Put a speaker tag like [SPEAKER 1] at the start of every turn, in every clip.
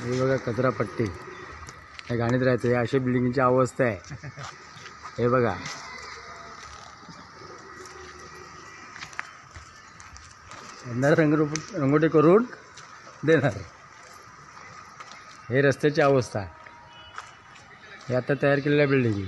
[SPEAKER 1] हे बघा कचरापट्टी हे गाणीत राहते. अशी बिल्डिंगची अवस्था आहे. हे बघा रंगोटी करून देणार. हे रस्त्याची अवस्था. हे आता तयार केलेल्या बिल्डिंगी.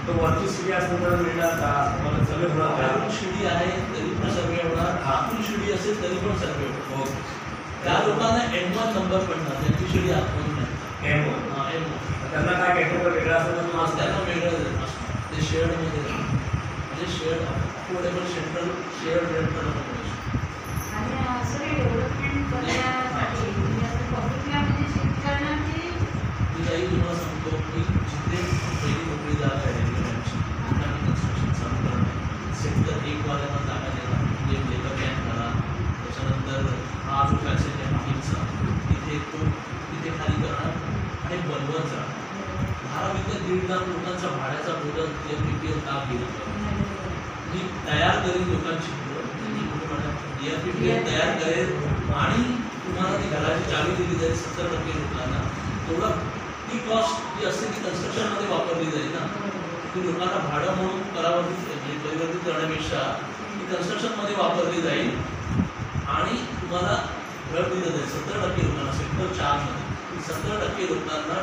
[SPEAKER 2] तो वरती शिडी असेल तर मिळणार का? मला सगळे होणार. शिडी आहे तरी पण सर्वे होणार. आतून शिडी असेल तरी पण सर्वे होणार. त्या लोकांना M1 नंबर पडणार. त्यांची शिडी आतून नाही. M1 त्यांना काय कॅटेगरी वेगळा असेल तर त्यांना वेगळं असतं. ते शेअरमध्ये म्हणजे share affordable central share rental
[SPEAKER 3] आणि असं डेव्हलपमेंट करण्यासाठी म्हणजे शेतकऱ्यांना
[SPEAKER 2] काही तुम्हाला सांगतो की जिथे पहिली मोकळी जागा आहे कन्स्ट्रक्शन चालू करणं. सेक्टर 1 वाल्यांना जागा देणं म्हणजे लेबर कॅम्प करा. त्याच्यानंतर हा जो फॅसिलिटी आहे माहीमचा तिथे खाली करणार आणि बनवत जाणार. 12 ते 1.5 लाख लोकांचा भाड्याचा बोजा DRPPL काम केलं. मी तयार करेन लोकांची DRPPL तयार करेल आणि तुम्हाला ती घराची चावी दिली जाईल 70% लोकांना. तेवढं ती कॉस्ट जी असते ती कन्स्ट्रक्शनमध्ये वापरली जाईल ना. ती लोकांना भाडं म्हणून परिवर्तित करण्यापेक्षा ती कन्स्ट्रक्शनमध्ये वापरली जाईल आणि तुम्हाला घर दिलं जाईल 70% लोकांना. सेक्टर 4 मध्ये 70% लोकांना